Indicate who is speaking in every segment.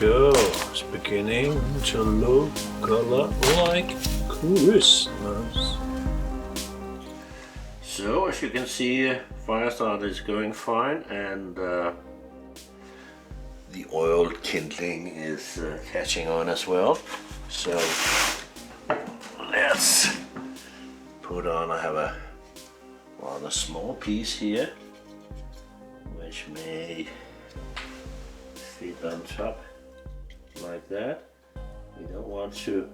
Speaker 1: go. It's beginning to look like Christmas. So as you can see, fire start is going fine, and the oil kindling is catching on as well. So let's put on, I have a rather small piece here which may fit on top like that. We don't want to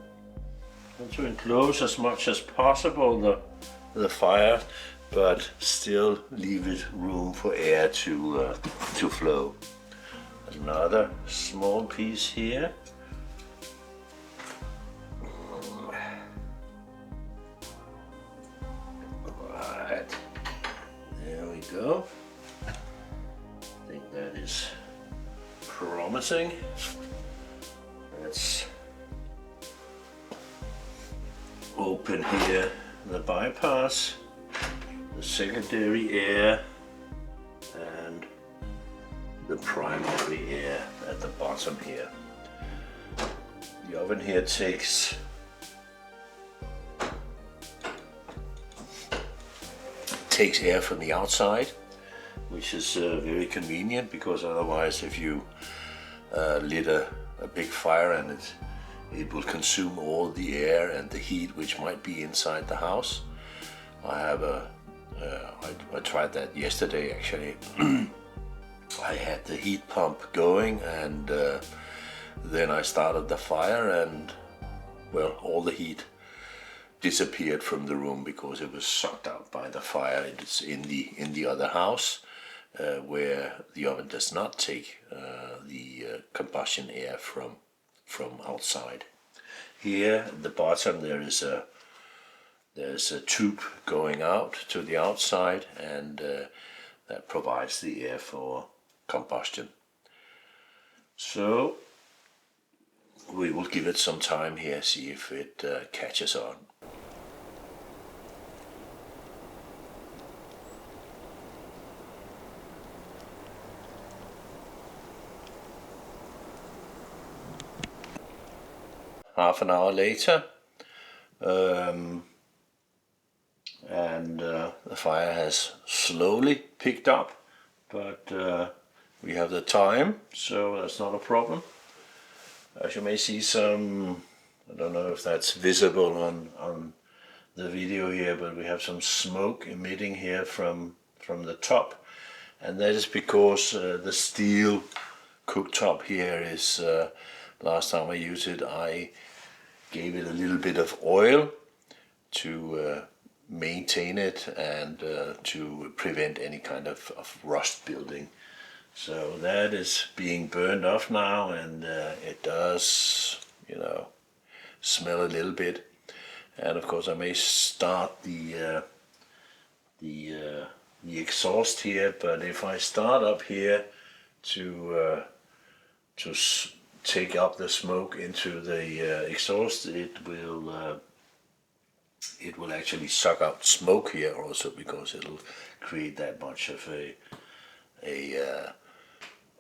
Speaker 1: enclose as much as possible the fire, but still leave it room for air to flow. Another small piece here. Right, there we go. I think that is promising. Let's open here the bypass, the secondary air, and the primary air at the bottom here. The oven here takes air from the outside, which is very convenient, because otherwise if you lit a big fire and it will consume all the air and the heat which might be inside the house. I tried that yesterday actually. I had the heat pump going, and then I started the fire, and well, all the heat disappeared from the room because it was sucked out by the fire. It's in the other house where the oven does not take the combustion air from outside. Here at the bottom there's a tube going out to the outside, and that provides the air for combustion. So we will give it some time here, see if it catches on. Half an hour later, and the fire has slowly picked up, but we have the time, so that's not a problem. As you may see some, I don't know if that's visible on the video here, but we have some smoke emitting here from the top, and that is because the steel cooktop here is, last time I used it, I gave it a little bit of oil to maintain it and to prevent any kind of rust building. So that is being burned off now, and it does, smell a little bit. And of course I may start the exhaust here, but if I start up here to take up the smoke into the exhaust, it will actually suck out smoke here also, because it'll create that much of a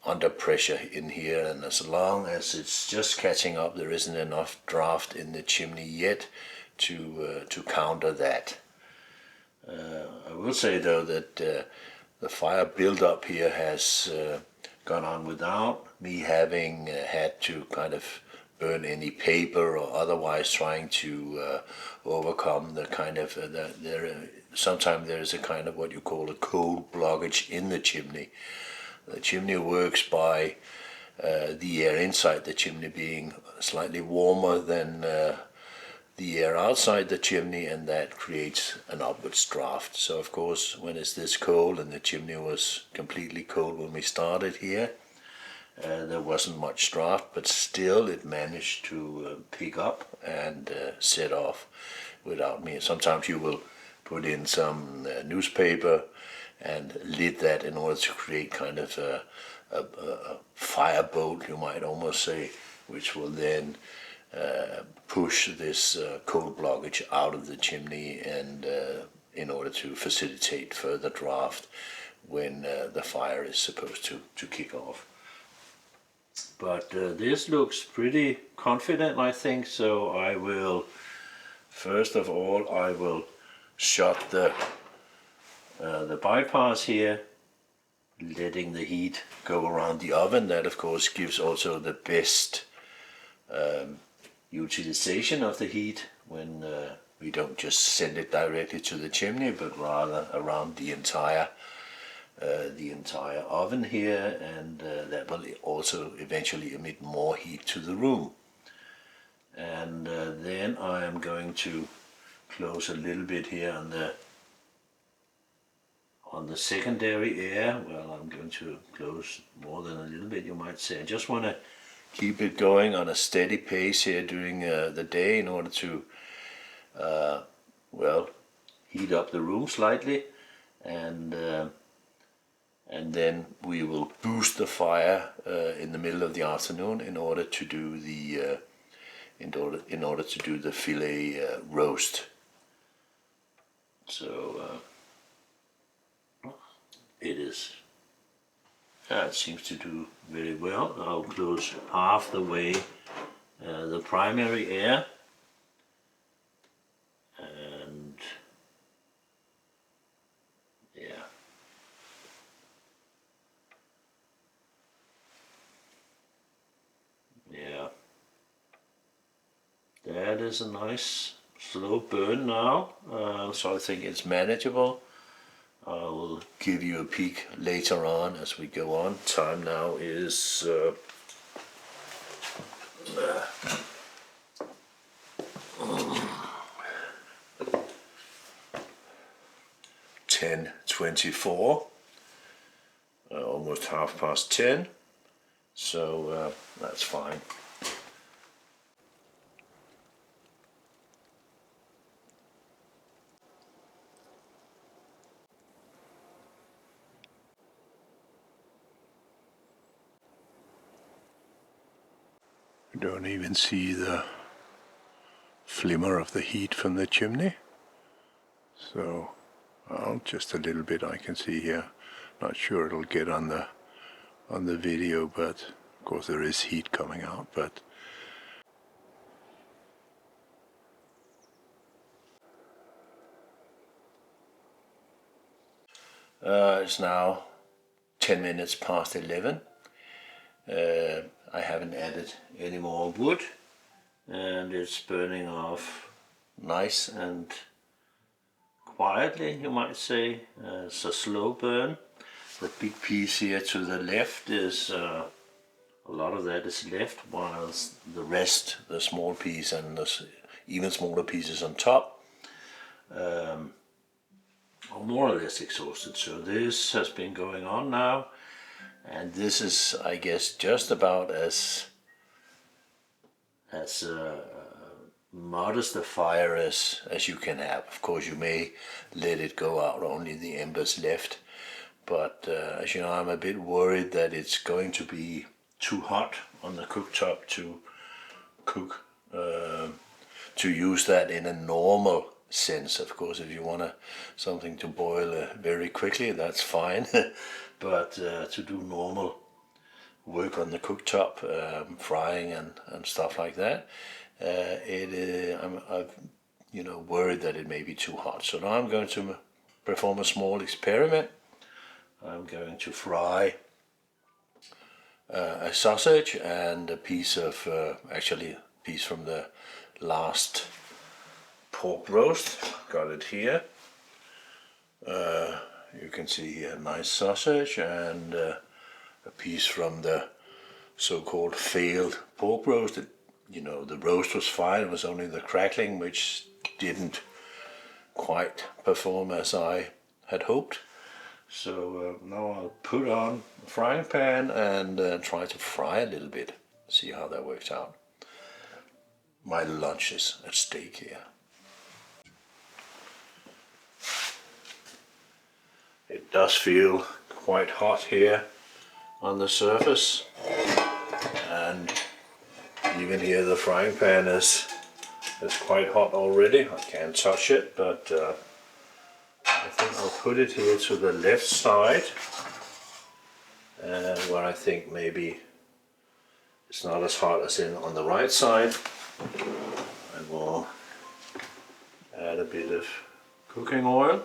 Speaker 1: under pressure in here, and as long as it's just catching up, there isn't enough draft in the chimney yet to counter that. I will say though that the fire build-up here has gone on without me having had to kind of burn any paper or otherwise trying to overcome the kind of sometimes there is a kind of what you call a cold blockage in the chimney. The chimney works by the air inside the chimney being slightly warmer than the air outside the chimney, and that creates an upwards draft. So of course when it's this cold, and the chimney was completely cold when we started here, there wasn't much draft, but still it managed to pick up and set off without me. Sometimes you will put in some newspaper and lit that in order to create kind of a firebolt, you might almost say, which will then push this cold blockage out of the chimney, and in order to facilitate further draft when the fire is supposed to kick off. But this looks pretty confident, I think, so I will, first of all, I will shut the bypass here, letting the heat go around the oven. That of course gives also the best utilization of the heat when we don't just send it directly to the chimney, but rather around the entire oven here, and that will also eventually emit more heat to the room. And then I am going to close a little bit here on the secondary air. Well, I'm going to close more than a little bit, you might say. I just want to keep it going on a steady pace here during the day in order to well, heat up the room slightly, and then we will boost the fire in the middle of the afternoon in order to do the in order to do the filet roast. So it seems to do very well. I'll close half the way the primary air, and yeah, that is a nice slow burn now, so I think it's manageable. I will give you a peek later on as we go on. Time now is 10:24, almost 10:30, so that's fine. You don't even see the flimmer of the heat from the chimney, so well, just a little bit I can see here. Not sure it'll get on the video, but of course there is heat coming out. But it's now 10 minutes past 11. I haven't added any more wood, and it's burning off nice and quietly, you might say. It's a slow burn. The big piece here to the left is a lot of that is left, while the rest, the small piece and the even smaller pieces on top, are more or less exhausted. So this has been going on now, and this is, I guess, just about as modest a fire as you can have. Of course, you may let it go out, only the embers left. But as you know, I'm a bit worried that it's going to be too hot on the cooktop to cook, to use that in a normal sense. Of course, if you want something to boil very quickly, that's fine. But to do normal work on the cooktop, frying and stuff like that, I'm worried that it may be too hot. So now I'm going to perform a small experiment. I'm going to fry a sausage and a piece of, actually a piece from the last pork roast. Got it here. You can see here a nice sausage and a piece from the so-called failed pork roast. The roast was fine, it was only the crackling which didn't quite perform as I had hoped. So now I'll put on the frying pan and try to fry a little bit, see how that works out. My lunch is at stake here. It does feel quite hot here on the surface, and even here the frying pan is quite hot already. I can't touch it, but I think I'll put it here to the left side, where I think maybe it's not as hot as in on the right side. I will add a bit of cooking oil.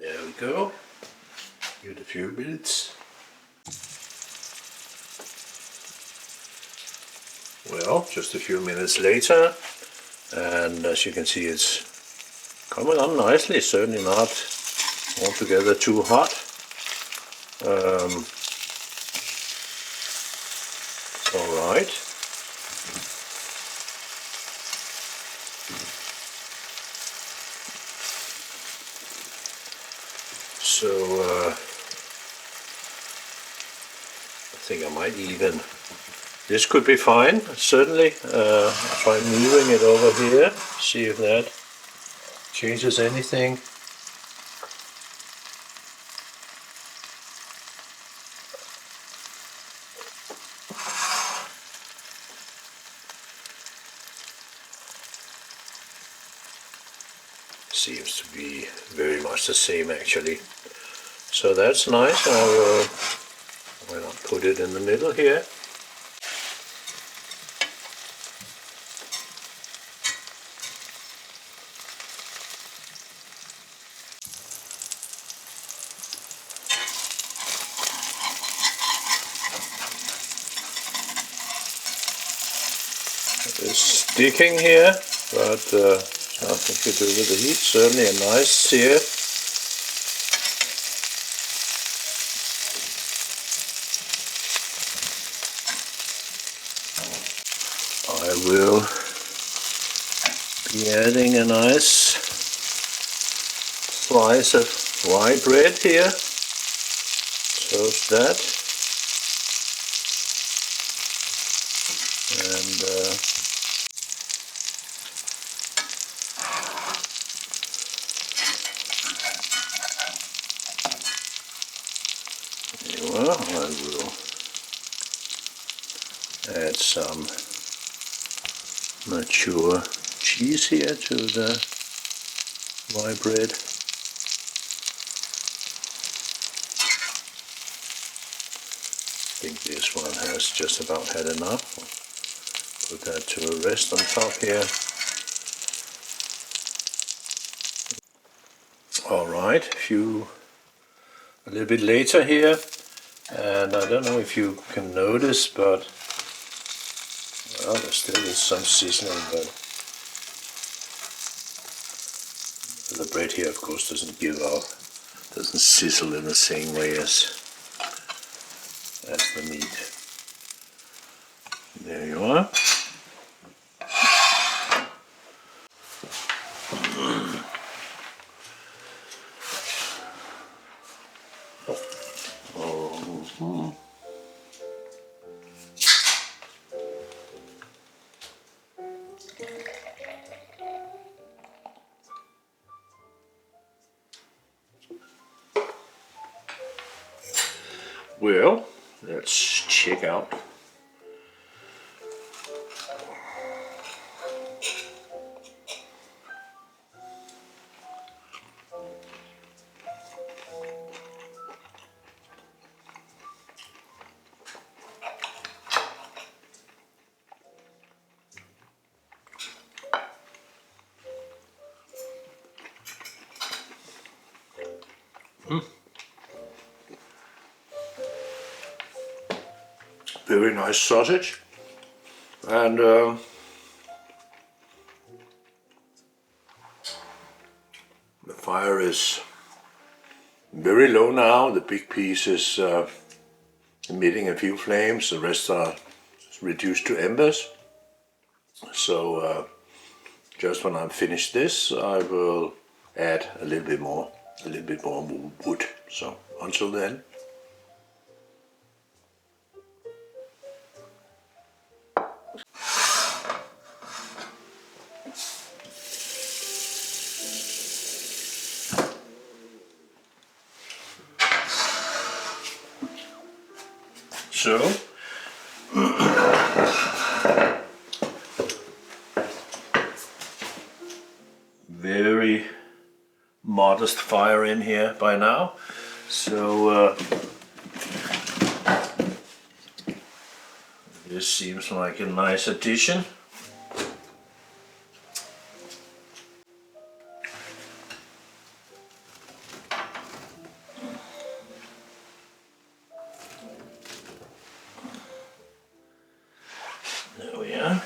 Speaker 1: There we go. Give it a few minutes. Well, just a few minutes later, and as you can see, it's coming on nicely. Certainly not altogether too hot. All right. So I think I might even. This could be fine, certainly. I'll try moving it over here, see if that changes anything. Seems to be very much the same actually. So that's nice. I will, why not put it in the middle here. It's sticking here, but nothing to do with the heat. Certainly a nice sear. I will be adding a nice slice of rye bread here. Toast that. And well, I will add some mature cheese here to the rye bread. I think this one has just about had enough. Put that to a rest on top here. Alright, a little bit later here, and I don't know if you can notice, but well, there still is some seasoning, but the bread here of course doesn't sizzle in the same way as the meat. There you are. Well, let's check out. Very nice sausage, and the fire is very low now. The big piece is emitting a few flames, the rest are reduced to embers. So just when I'm finished this, I will add a little bit more wood. So until then. so. Very modest fire in here by now, so this seems like a nice addition. There we are.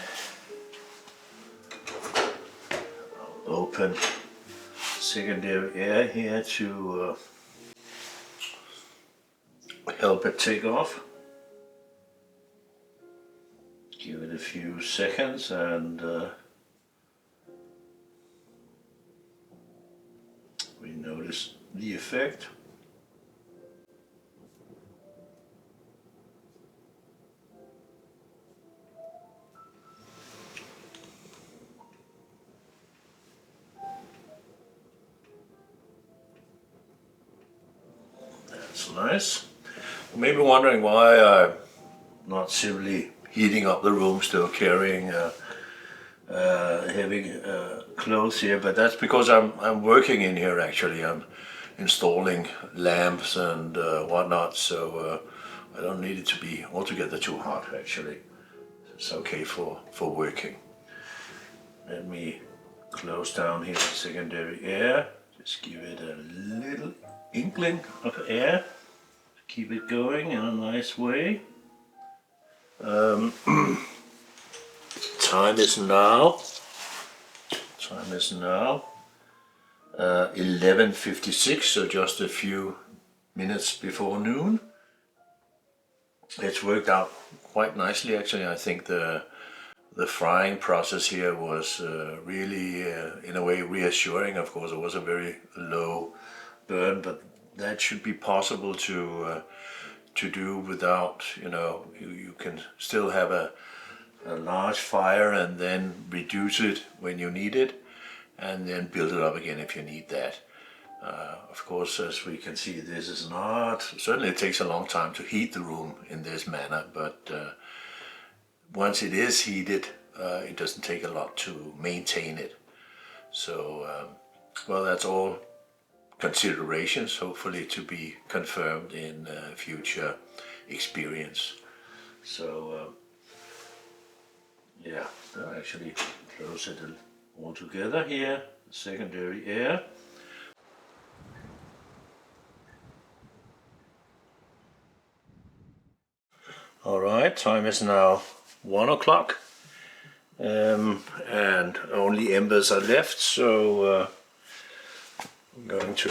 Speaker 1: I'll open secondary air here to help it take off. Give it a few seconds and we notice the effect. That's nice. Maybe wondering why I'm not simply heating up the room, still carrying heavy clothes here, but that's because I'm working in here actually. I'm installing lamps and whatnot, so I don't need it to be altogether too hot actually. It's okay for working. Let me close down here secondary air. Just give it a little inkling of air. Keep it going in a nice way. Time is now 11:56, so just a few minutes before noon. It's worked out quite nicely actually. I think the frying process here was really in a way reassuring. Of course it was a very low burn, but that should be possible to do without, you can still have a large fire and then reduce it when you need it and then build it up again if you need that. Of course, as we can see, this is not, certainly it takes a long time to heat the room in this manner, but once it is heated, it doesn't take a lot to maintain it. So, well, that's all considerations, hopefully to be confirmed in future experience. So yeah, I'll actually close it all together here, secondary air. Alright, time is now 1 o'clock and only embers are left, so I'm going to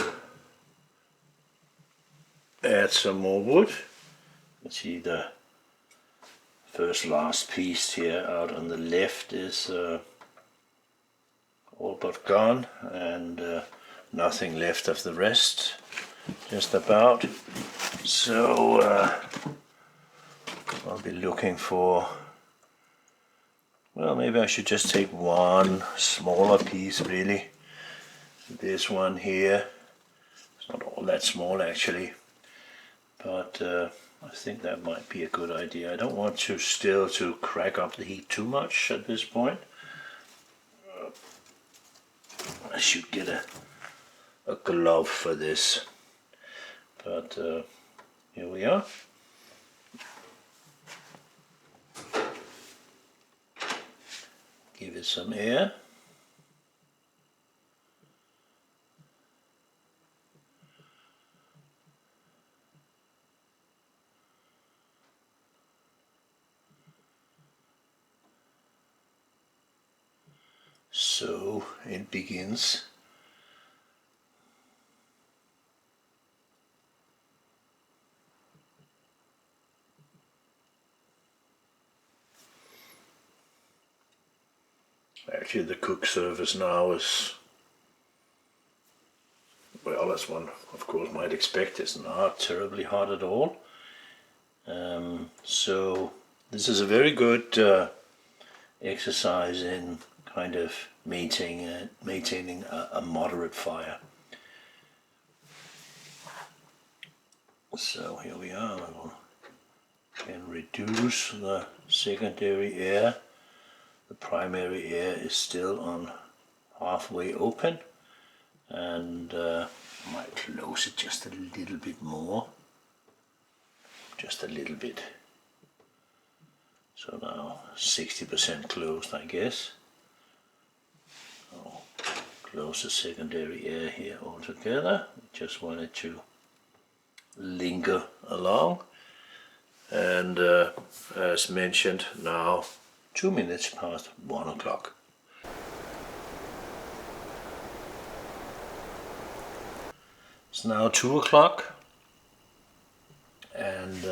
Speaker 1: add some more wood. Let's see, the last piece here out on the left is all but gone, and nothing left of the rest, just about. So I'll be looking for, well, maybe I should just take one smaller piece really. This one here, it's not all that small actually, but I think that might be a good idea. I don't want to crack up the heat too much at this point. I should get a glove for this, but here we are. Give it some air. So it begins. Actually, the cook surface now is, well, as one of course might expect, it's not terribly hot at all. So this is a very good exercise in kind of maintaining a moderate fire. So here we are. I'll Can reduce the secondary air. The primary air is still on halfway open, and might close it just a little bit more, just a little bit. So now 60% closed, I guess. I'll close the secondary air here altogether. Just wanted to linger along, and as mentioned, now 2 minutes past 1 o'clock. It's now 2 o'clock, and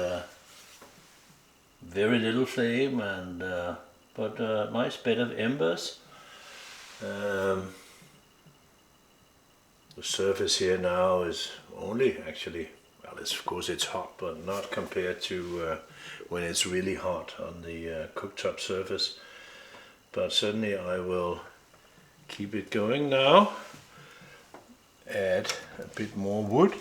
Speaker 1: very little flame, and but a nice bed of embers. The surface here now is only actually, well, of course it's hot, but not compared to when it's really hot on the cooktop surface. But certainly I will keep it going now. Add a bit more wood.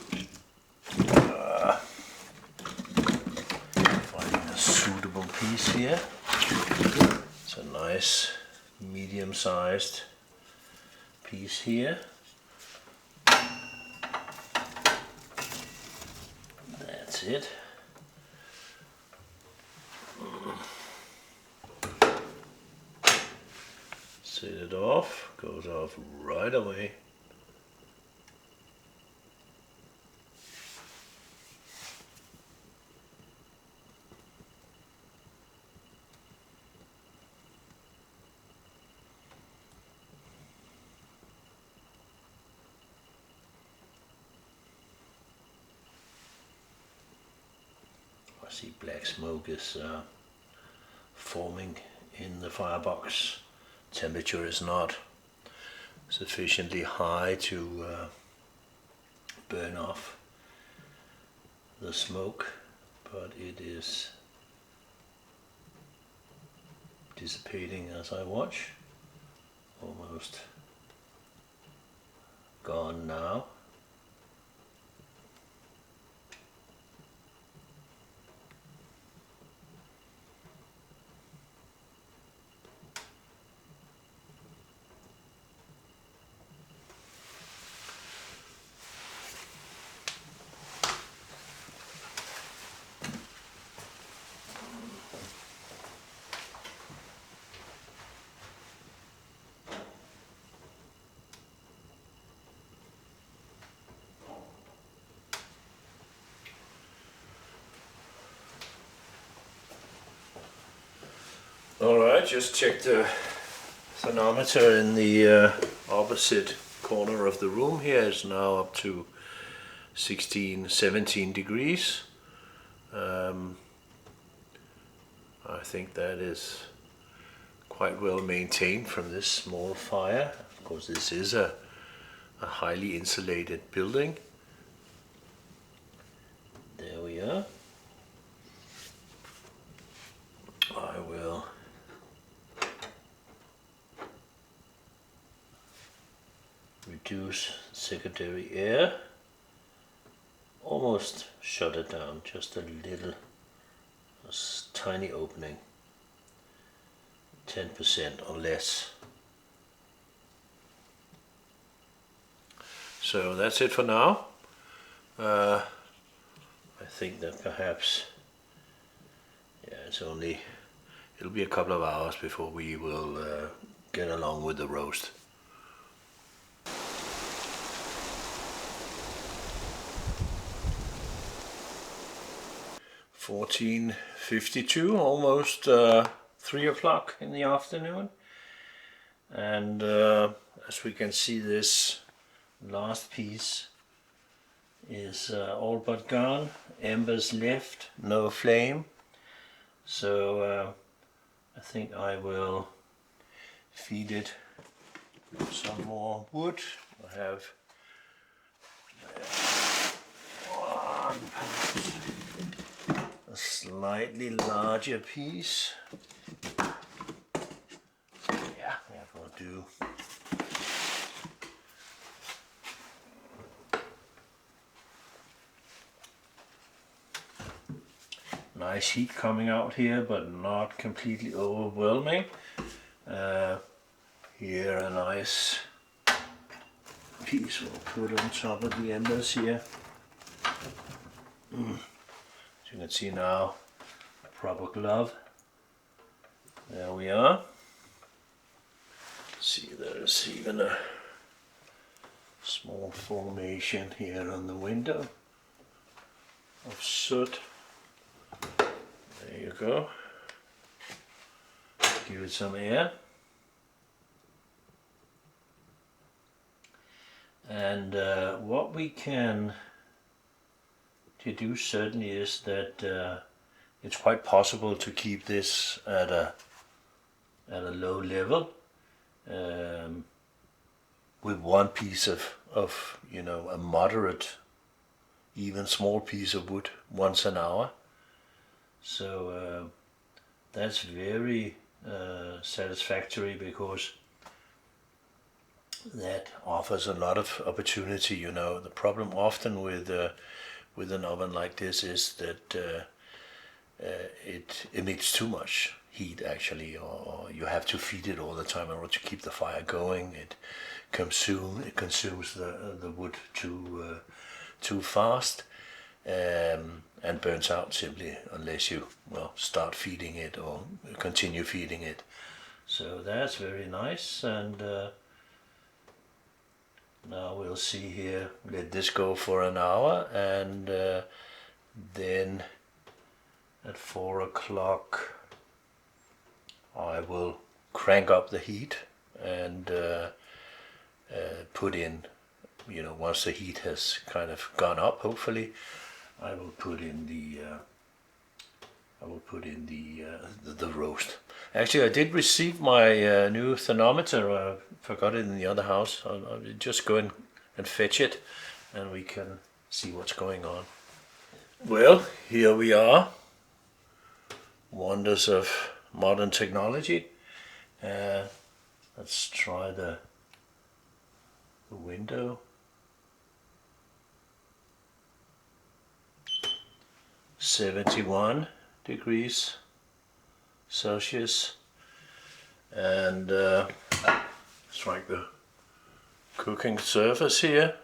Speaker 1: Finding a suitable piece here. It's a nice medium-sized piece here. That's it. Set it off, goes off right away. I see black smoke is forming in the firebox. Temperature is not sufficiently high to burn off the smoke, but it is dissipating as I watch. Almost gone now. Alright, just check the thermometer in the opposite corner of the room here. It's now up to 16, 17 degrees. I think that is quite well maintained from this small fire. Of course, this is a highly insulated building. There we are. I will reduce secondary air, almost shut it down, just a little, a tiny opening, 10% or less. So that's it for now. I think that perhaps, yeah, it'll be a couple of hours before we will get along with the roast. 14:52, almost 3 o'clock in the afternoon, and as we can see, this last piece is all but gone. Embers left, no flame. So I think I will feed it some more wood. I have a slightly larger piece. Yeah, that will do. nice heat coming out here, but not completely overwhelming. Here a nice piece we'll put on top of the embers here. As you can see now, a proper glove. There we are. See, there's even a small formation here on the window of soot. There you go. Give it some air. And what we can do certainly is that it's quite possible to keep this at a low level with one piece of you know, a moderate, even small piece of wood once an hour. So that's very satisfactory, because that offers a lot of opportunity. You know, the problem often with an oven like this is that it emits too much heat actually, or you have to feed it all the time in order to keep the fire going. It consumes the wood too fast, and burns out simply unless you start feeding it or continue feeding it. So that's very nice. And now we'll see here, let this go for an hour, and then at 4 o'clock I will crank up the heat and put in, you know, once the heat has kind of gone up, hopefully, I will put in the roast. Actually, I did receive my new thermometer. I forgot it in the other house. I'll just go in and fetch it, and we can see what's going on. Well, here we are. Wonders of modern technology. Let's try the window. 71 degrees Celsius, and strike the cooking surface here.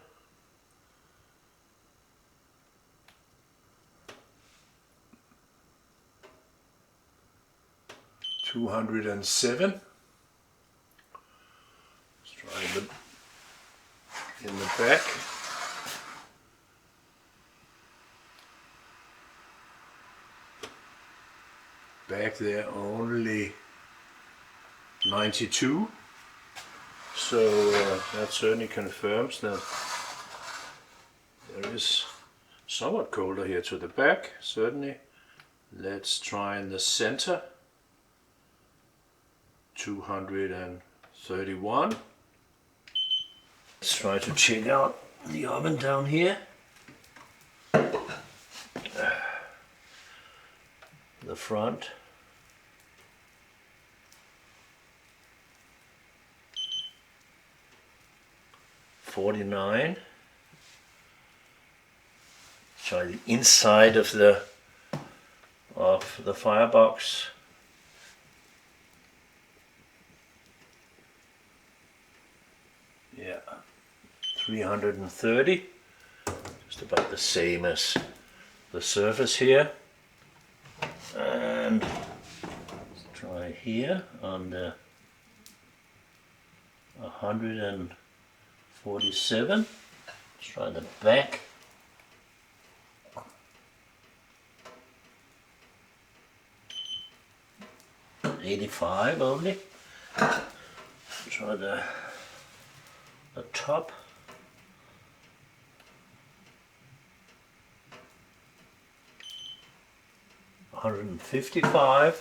Speaker 1: $207. Let's try them in the back. Back there only 92. So that certainly confirms that there is somewhat colder here to the back, certainly. Let's try in the center. 231. Let's try to check out the oven down here. The front. $49. Try the inside of the firebox. Yeah, 330. Just about the same as the surface here. And let's try here on the 147. Let's try the back. $85 only. Try the top. $155.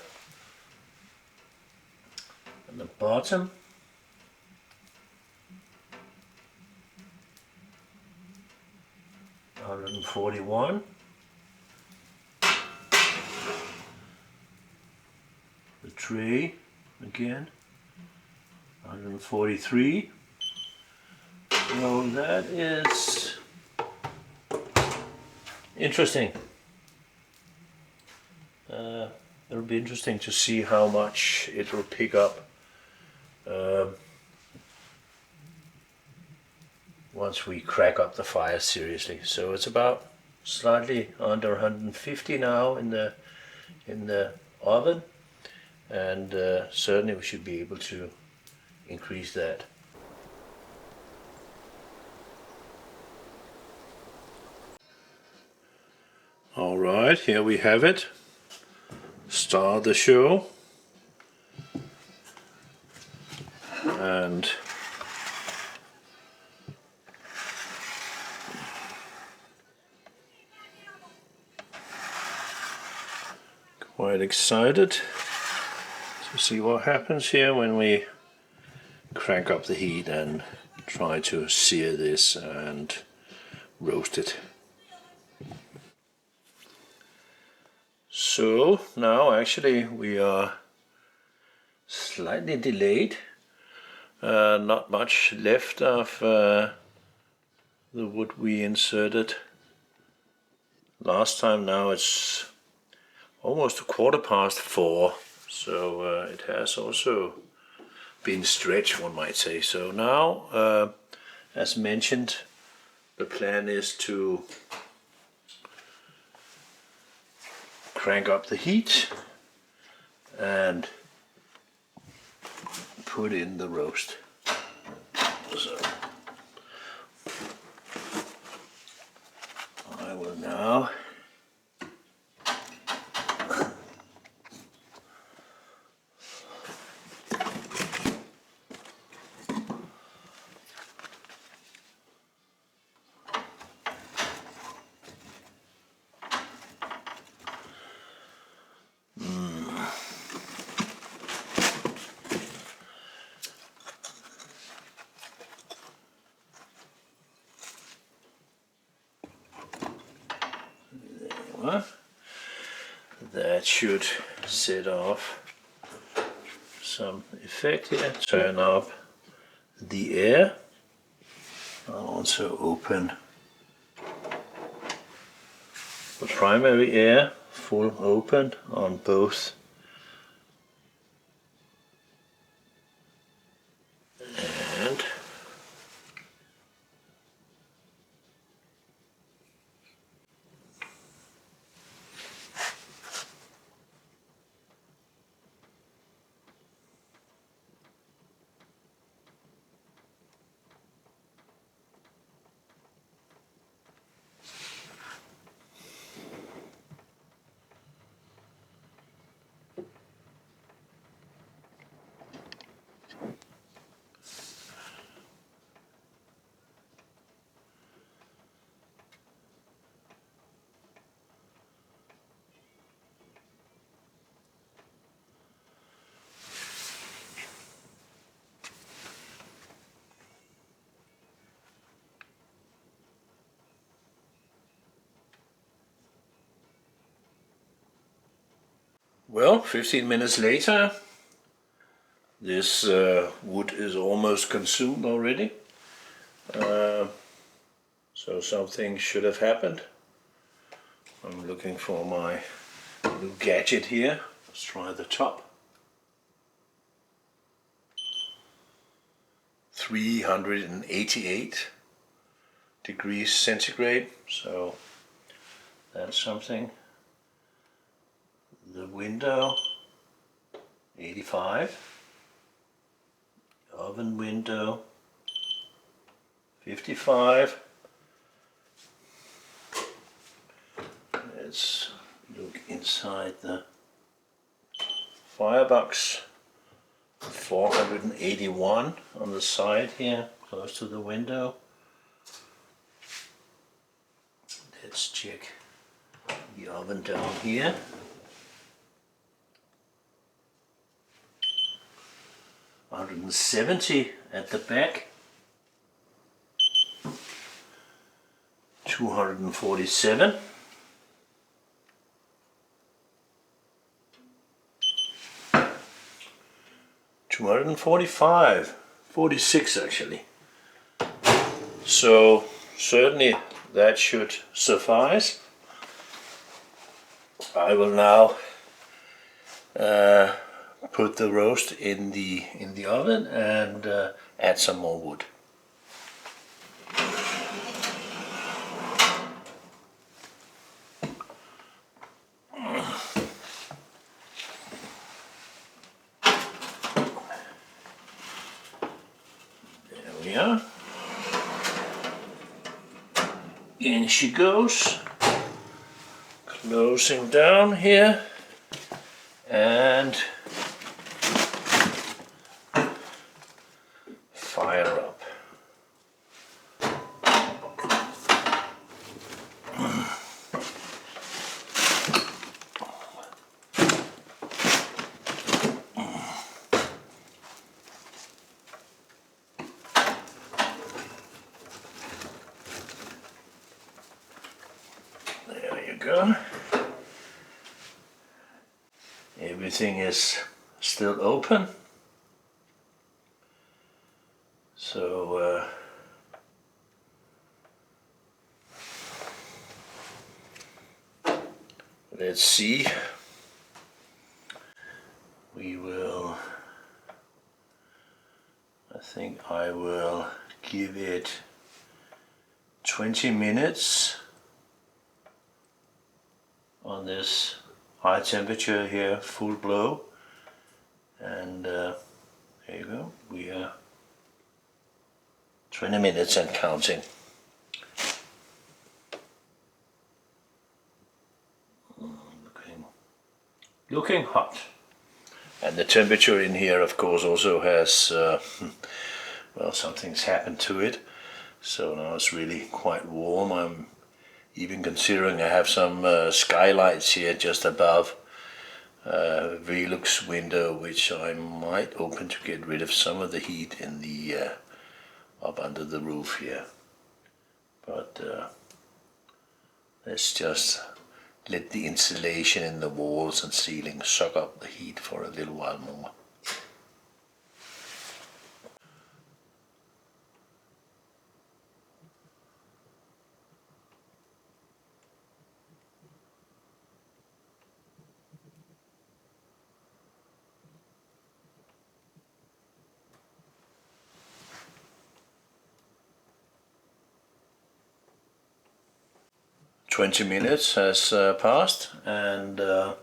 Speaker 1: And the bottom. $141. The tray again. 143. So that is interesting. It'll be interesting to see how much it will pick up once we crack up the fire seriously. So it's about slightly under 150 now in the oven, and certainly we should be able to increase that. All right, here we have it. Start the show. And quite excited to see what happens here when we crank up the heat and try to sear this and roast it. So now actually we are slightly delayed. Not much left of the wood we inserted last time. Now it's almost 4:15, so it has also been stretched, one might say. So now, as mentioned, the plan is to crank up the heat and put in the roast. So I will now that should set off some effect here. Turn up the air. I'll also open the primary air full open on both and well, 15 minutes later, this wood is almost consumed already. So something should have happened. I'm looking for my new gadget here. Let's try the top. 388 degrees centigrade, so that's something. The window, 85. Oven window, 55. Let's look inside the firebox. 481 on the side here, close to the window. Let's check the oven down here. 170 at the back. 247. 245, 46 actually. So certainly that should suffice. I will now put the roast in the oven and add some more wood. There we are. In she goes, closing down here, and fire up. There you go. Everything is still open, so let's see. I think I will give it 20 minutes on this high temperature here, full blow, and there you go. We are 20 minutes and counting. Looking hot. And the temperature in here, of course, also has well, something's happened to it, so now it's really quite warm. I'm even considering I have some skylights here just above Velux window, which I might open to get rid of some of the heat in the up under the roof here. But let's just let the insulation in the walls and ceiling suck up the heat for a little while more. "20 minutes has passed, and the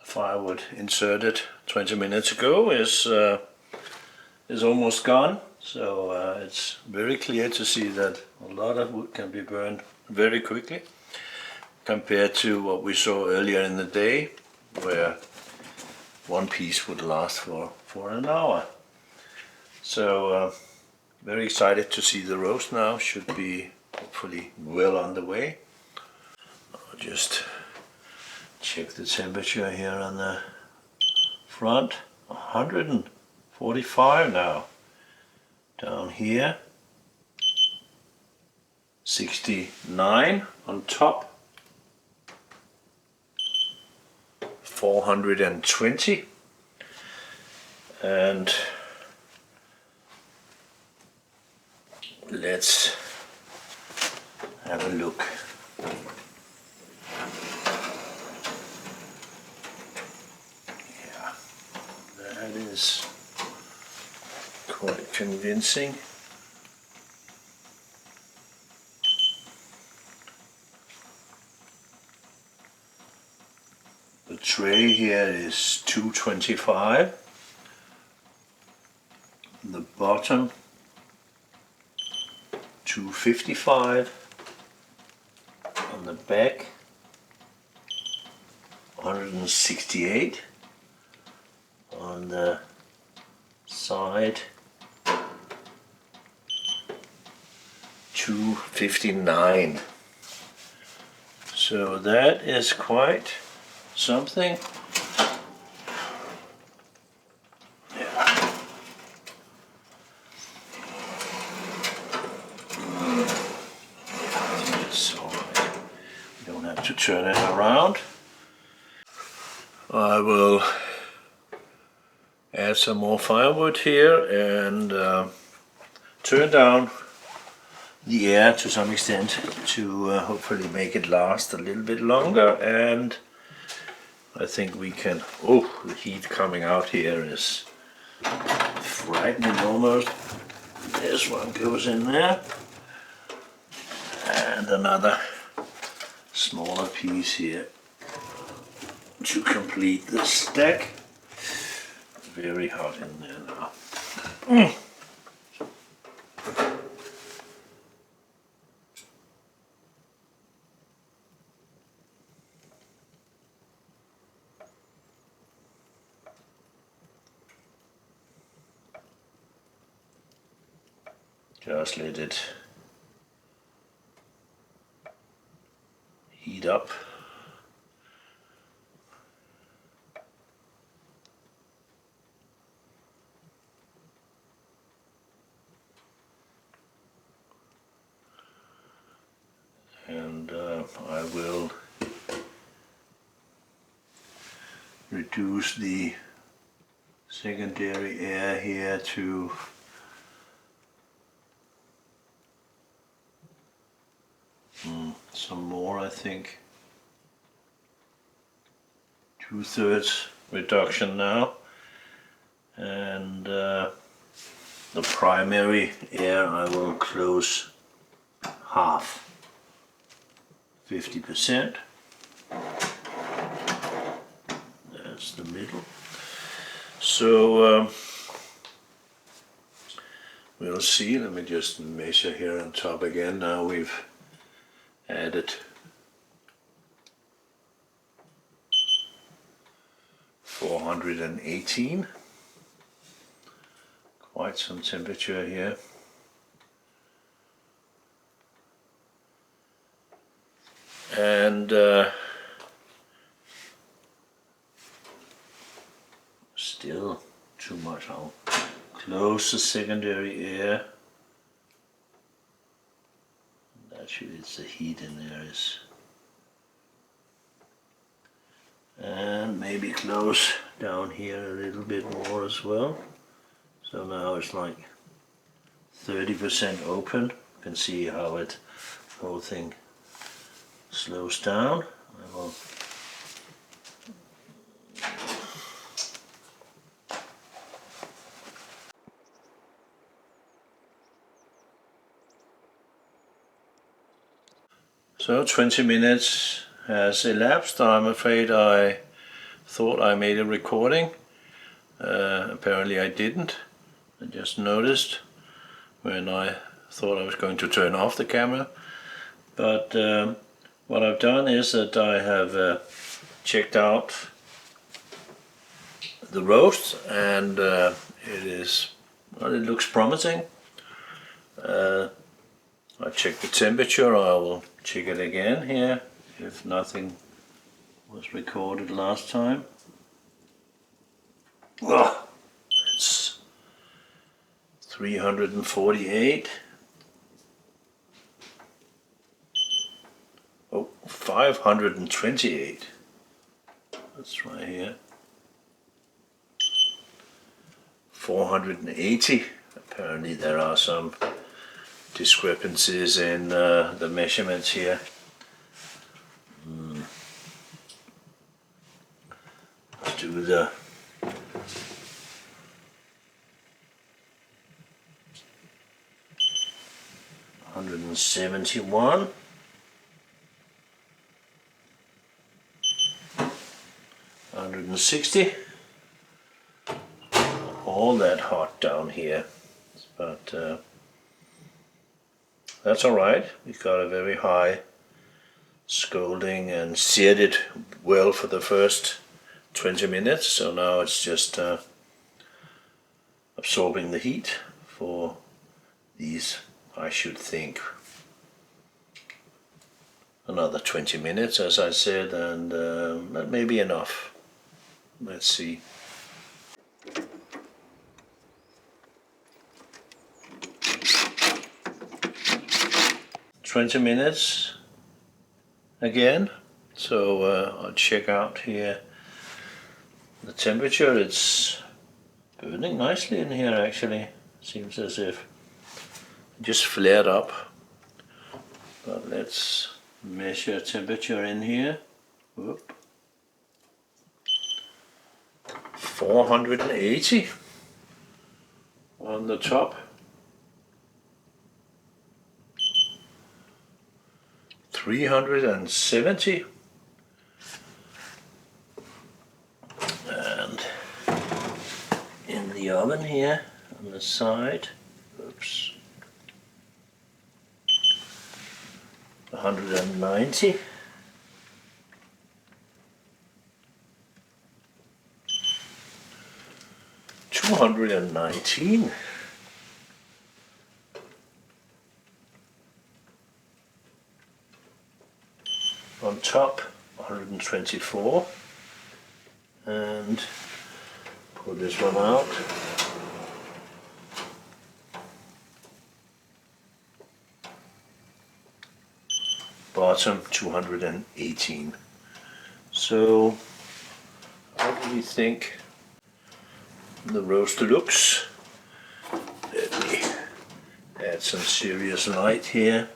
Speaker 1: firewood inserted 20 minutes ago is almost gone. So it's very clear to see that a lot of wood can be burned very quickly compared to what we saw earlier in the day, where one piece would last for an hour. So very excited to see the roast now. Should be hopefully well underway. I'll just check the temperature here on the front. 145 now. Down here 69 on top. 420, and let's have a look. Yeah, that is quite convincing. The tray here is 225. The bottom 255. On the back 168. On the side 259. So that is quite something. Yeah. I think it's all right. We don't have to turn it around. I will add some more firewood here and turn down the air to some extent to hopefully make it last a little bit longer, and I think we can, oh, the heat coming out here is frightening almost. This one goes in there. And another smaller piece here to complete the stack. Very hot in there now. Just let it heat up. And I will reduce the secondary air here to some more, I think. 2/3 reduction now. And the primary air I will close half. 50%. That's the middle. So we'll see. Let me just measure here on top again. Now we've added 418. Quite some temperature here. And still too much. I'll close the secondary air. Actually, it's the heat in there is. And maybe close down here a little bit more as well. So now it's like 30% open. You can see how the whole thing slows down. I will So 20 minutes has elapsed. I'm afraid I thought I made a recording. Apparently I didn't. I just noticed when I thought I was going to turn off the camera. But what I've done is that I have checked out the roast, and it looks promising. I checked the temperature. I will check it again here if nothing was recorded last time. Oh, it's 348. Oh, 528. That's right here. 480. Apparently there are some discrepancies in the measurements here. Let's do the $171. $160. All that hot down here, but that's alright. We've got a very high scalding and seared it well for the first 20 minutes, so now it's just absorbing the heat for these, I should think, another 20 minutes, as I said, and that may be enough. Let's see. "20 minutes again, so I'll check out here the temperature. It's burning nicely in here actually. Seems as if it just flared up. But let's measure temperature in here. Whoop. 480 on the top. 370. And in the oven here on the side, oops, 190. 219. On top, 124. And pull this one out. Bottom, 218. So, how do we think the roast looks? Let me add some serious light here.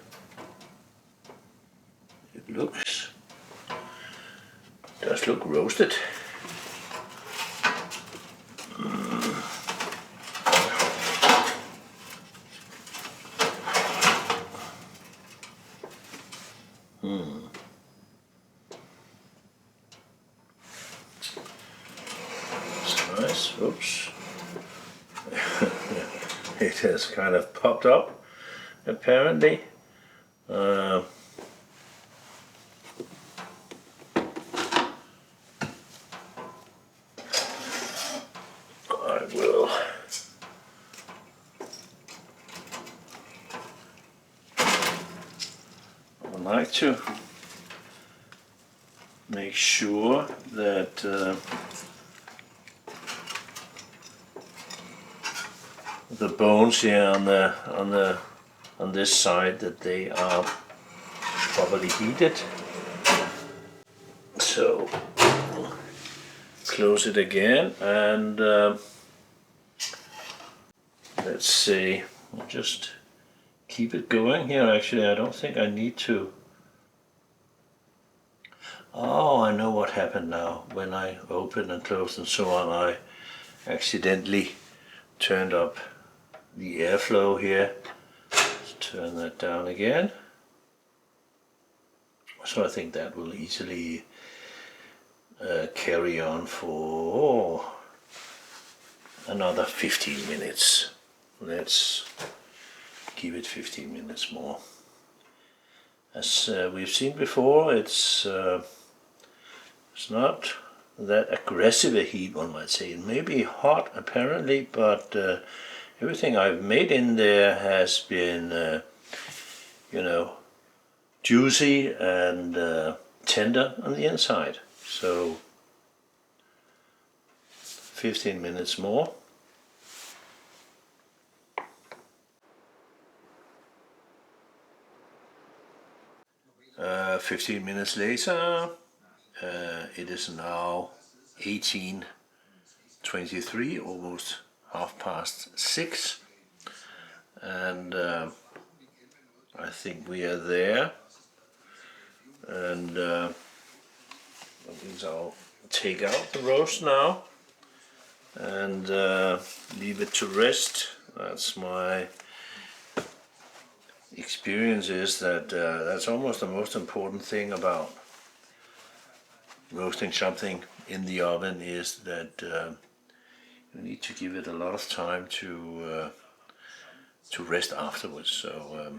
Speaker 1: It does look roasted. It's nice. Oops. It has kind of popped up, apparently. I will like to make sure that the bones here on this side, that they are properly heated. So close it again, and let's see, I'll just keep it going here. Actually, I don't think I need to. Oh, I know what happened now. When I opened and closed and so on, I accidentally turned up the airflow here. Let's turn that down again. So I think that will easily carry on for another 15 minutes. Let's give it 15 minutes more. As we've seen before, it's not that aggressive a heat, one might say. It may be hot apparently, but everything I've made in there has been, you know, juicy and tender on the inside. So 15 minutes more. 15 minutes later, it is now 18:23, almost 6:30, and I think we are there. And that means I'll take out the roast now and leave it to rest. That's my experience, is that that's almost the most important thing about roasting something in the oven, is that you need to give it a lot of time to rest afterwards. So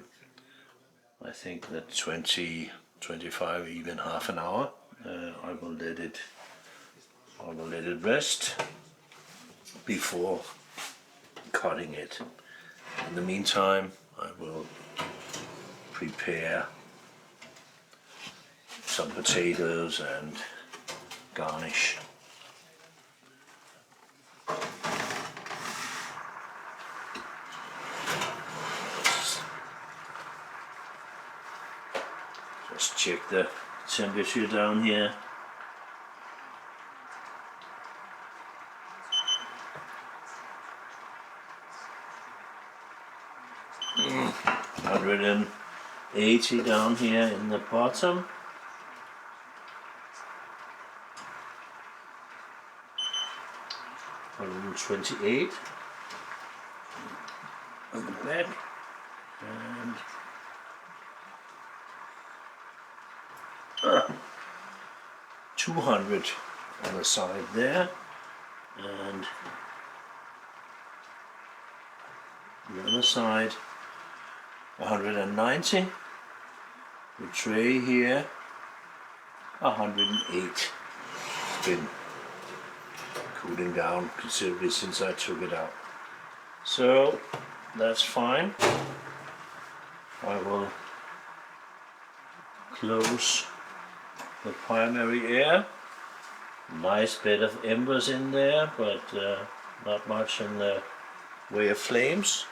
Speaker 1: I think that 20, 25, even half an hour, I will let it rest before cutting it. In the meantime, I will prepare some potatoes and garnish. Just check the temperature down here. Mm, 180 down here in the bottom. 128 on the back, and 200 on the side there, and the other side 190. The tray here 108. It's been cooling down considerably since I took it out, so that's fine. I will close the primary air. Nice bit of embers in there, but not much in the way of flames.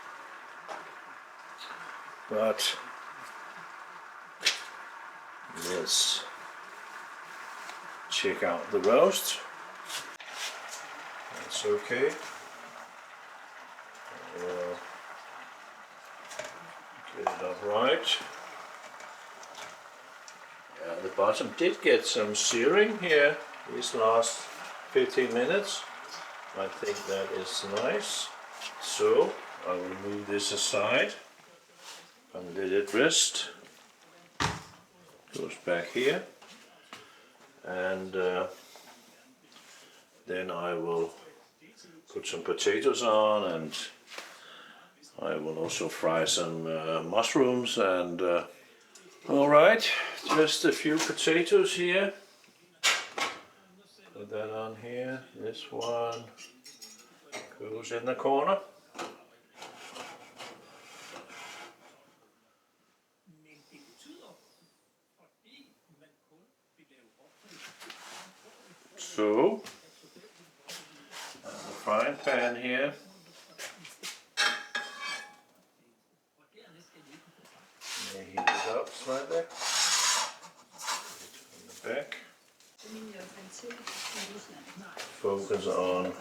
Speaker 1: But let's check out the roast. That's okay. Get it up right. Yeah, the bottom did get some searing here these last 15 minutes. I think that is nice. So I will move this aside and let it rest. Goes back here, and then I will put some potatoes on, and I will also fry some mushrooms. And all right, just a few potatoes here. Put that on here. This one goes in the corner. So, the frying pan here. Heat it up slightly. On the back. Focus on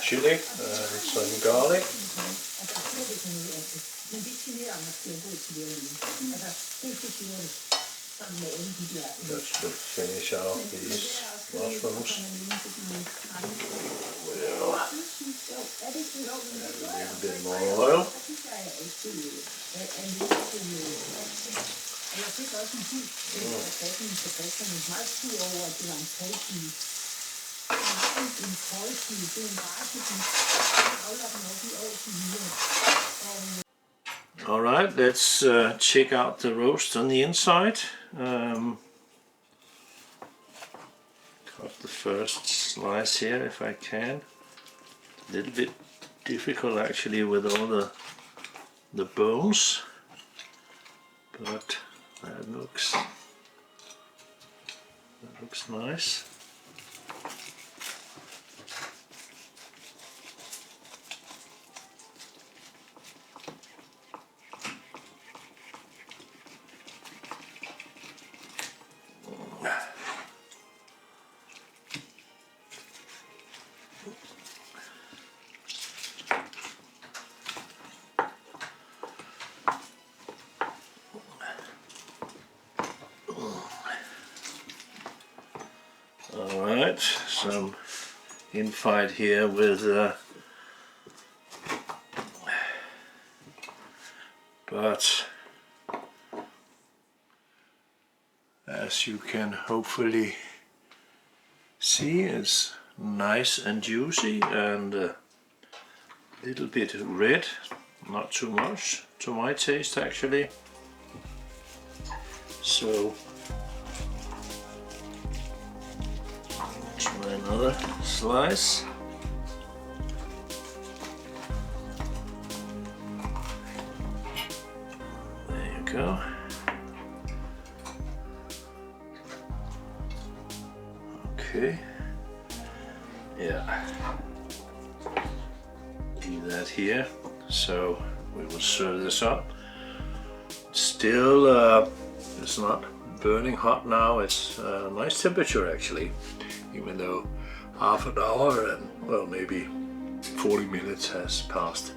Speaker 1: chili and some garlic. Just to finish off these mushrooms, we'll add a little bit more oil. All right, let's check out the roast on the inside. Cut the first slice here if I can. A little bit difficult actually with all the bones, but that looks nice. Alright, some infight here with but as you can hopefully see, it's nice and juicy and a little bit red, not too much to my taste actually. So let's another slice. There you go. Okay. Yeah. Leave that here. So we will serve this up. Still, it's not burning hot now. It's a nice temperature actually, even though half an hour and well maybe 40 minutes has passed.